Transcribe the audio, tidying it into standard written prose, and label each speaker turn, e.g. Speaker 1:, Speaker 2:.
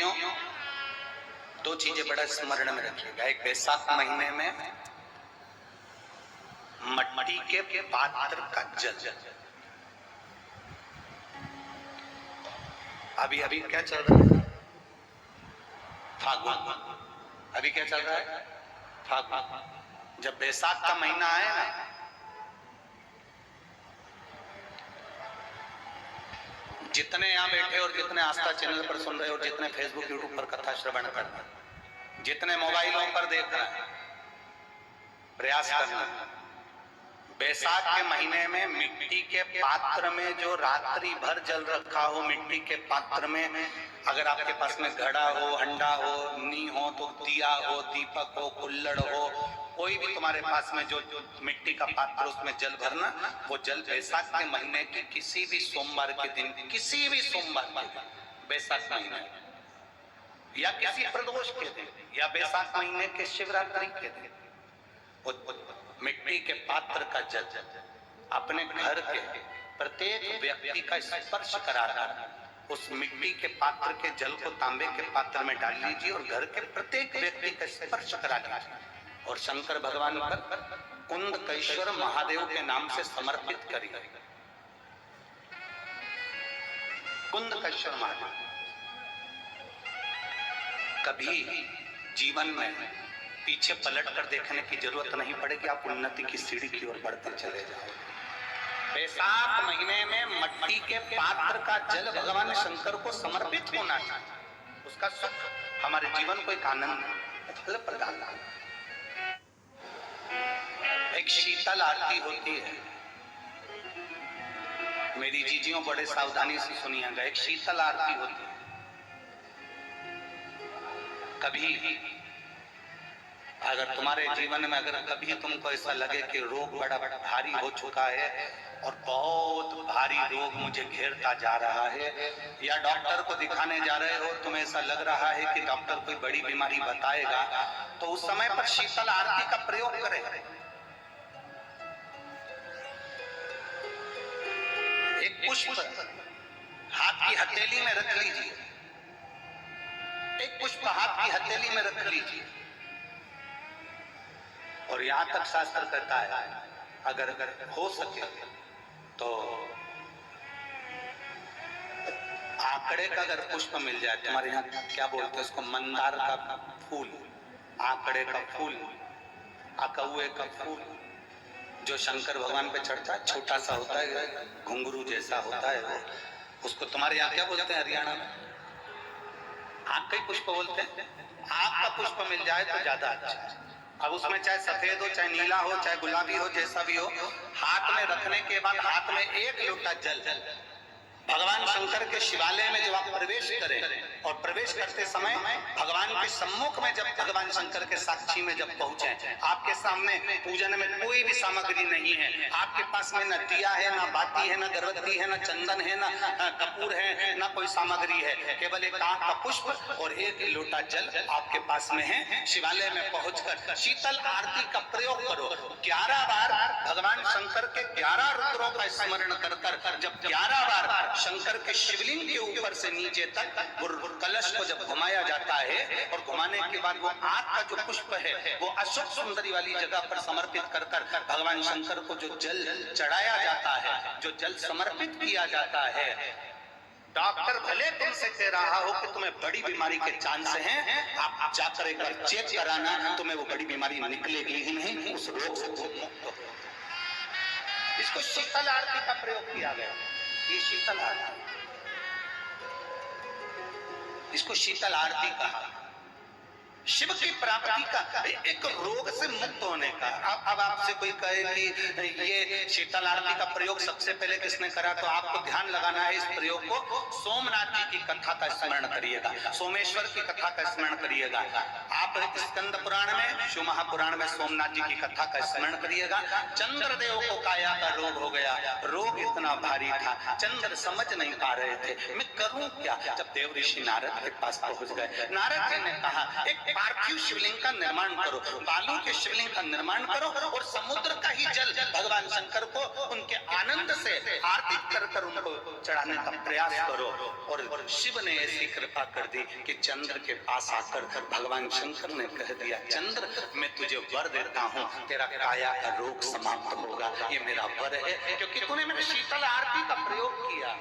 Speaker 1: जीजियों, दो चीजें बड़ा स्मरण में रखिएगा। एक बैसाख महीने में मट्टी के पात्र का जल, अभी अभी क्या चल रहा है? फागुन। अभी क्या चल रहा है? फागुन। जब बैसाख का महीना आए ना, जितने यहाँ बैठे और जितने आस्था चैनल पर सुन रहे और जितने फेसबुक यूट्यूब पर कथा श्रवण कर रहे, जितने मोबाइलों पर देख रहे हैं, प्रयास करना बैसाख के महीने में मिट्टी के पात्र में जो रात्रि भर जल रखा हो, मिट्टी के पात्र में, अगर आपके पास में घड़ा हो, हंडा हो, नी हो, तो दिया हो, दीपक हो, कुल्लड़ हो, कोई भी तुम्हारे पास में जो मिट्टी का पात्र, उसमें जल भरना। वो जल बैसाख के महीने की किसी भी सोमवार के दिन, किसी भी सोमवार के दिन, बैसाख महीने या किसी प्रदोष के दिन या बैसाख महीने के शिवरात्रि के दिन, मिट्टी के पात्र का जल अपने घर के प्रत्येक व्यक्ति का स्पर्श कराकर उस मिट्टी के पात्र के जल को तांबे के पात्र में डाल लीजिए और घर के प्रत्येक व्यक्ति का स्पर्श करा लीजिए और शंकर भगवान पर कुंदकेश्वर महादेव के नाम से समर्पित करिए। कुंदकेश्वर महादेव। कभी जीवन में पीछे पलट कर देखने की जरूरत नहीं पड़ेगी, आप उन्नति की सीढ़ी की ओर बढ़ते चले जाओ। बैसाख महीने में मट्टी के पात्र का जल भगवान शंकर को समर्पित होना चाहिए। उसका सुख हमारे जीवन को एक आनंद प्रदान करता है। एक शीतल आरती होती है, मेरी जीजियों बड़े सावधानी से सुनिएगा। एक शीतल आरती होती है। कभी अगर तुम्हारे जीवन में अगर कभी तुमको ऐसा लगे कि रोग बड़ा भारी हो चुका है और बहुत भारी रोग मुझे घेरता जा रहा है, या डॉक्टर को दिखाने जा रहे हो, तुम्हें ऐसा लग रहा है कि डॉक्टर कोई बड़ी बीमारी बताएगा, तो उस समय पर शीतल आरती का प्रयोग करें। एक पुष्प हाथ की हथेली में रख लीजिए, एक पुष्प हाथ की हथेली में रख लीजिए और यहां तक शास्त्र कहता है अगर हो सके तो आंकड़े का अगर पुष्प मिल जाए, तुम्हारे यहाँ क्या बोलते हैं उसको, मंदार का फूल, आंकड़े का फूल, अकौए का फूल, जो शंकर भगवान पे चढ़ता है, छोटा सा होता है, घुंघरू जैसा होता है, वो उसको तुम्हारे यहाँ क्या बोलते हैं हरियाणा में? आंख का पुष्प बोलते हैं। आंख का पुष्प मिल जाए तो ज्यादा अच्छा। अब उसमें चाहे सफेद हो, चाहे नीला हो, चाहे गुलाबी हो, जैसा भी हो, हाथ में रखने के बाद हाथ में एक लोटा जल भगवान शंकर के शिवालय में जब आप प्रवेश करें और प्रवेश करते समय भगवान के सम्मुख में, जब भगवान शंकर के साक्षी में जब पहुंचे, आपके सामने पूजन में कोई भी सामग्री नहीं है, आपके पास में न दिया है, न बाती है, न गर्भवती है, न चंदन है, न कपूर है, न कोई सामग्री है, केवल एक आंख का पुष्प और एक लोटा जल आपके पास में है। शिवालय में पहुंचकर शीतल आरती का प्रयोग करो। 11 बार भगवान शंकर के 11 रुद्रों का स्मरण कर कर जब 11 बार शंकर के शिवलिंग के ऊपर से नीचे तक कलश को जब घुमाया जाता है और घुमाने के बाद वो आग का जो पुष्प है वो अशोक सुंदरी वाली जगह पर समर्पित कर कर भगवान शंकर को जो जल चढ़ाया जाता है, जो जल समर्पित किया जाता है, डॉक्टर भले तुमसे कह रहा हो कि तुम्हें बड़ी बीमारी के चांस हैं, आप जाकर एक बार चेक कराना, तुम्हें वो बड़ी बीमारी निकलेगी ही नहीं, उस रोग से मुक्त हो। इसको शीतल आरती का प्रयोग किया गया। ये शीतल आरती, इसको शीतल आरती कहा। शिव की प्राप्ति का, एक रोग से मुक्त होने का। अब आपसे कोई कहे कि ये शीतल आरती का प्रयोग सबसे पहले किसने करा, तो आपको ध्यान लगाना है इस प्रयोग को। सोमनाथ जी की कथा का स्मरण करिएगा, सोमेश्वर की कथा का स्मरण करिएगा। आप स्कंद पुराण में, शिव महापुराण में सोमनाथ जी की कथा का स्मरण करिएगा। चंद्रदेव को काया का रोग हो गया, रोग इतना भारी था, चंद्र समझ नहीं पा रहे थे, मैं करूं क्या। जब देव ऋषि नारद के पास पहुंच गए, नारद जी ने कहा एक पार्थिव शिवलिंग का निर्माण करो, बालू के शिवलिंग का निर्माण करो और समुद्र का ही जल भगवान शंकर को उनके आनंद से आरती कर उनको चढ़ाने का प्रयास करो। और शिव ने ऐसी कृपा कर दी कि चंद्र के पास आकर भगवान शंकर ने कह दिया, चंद्र मैं तुझे वर देता हूँ, तेरा काया का रोग समाप्त होगा, ये मेरा वर है, क्योंकि तूने मेरे शीतल आरती का प्रयोग किया।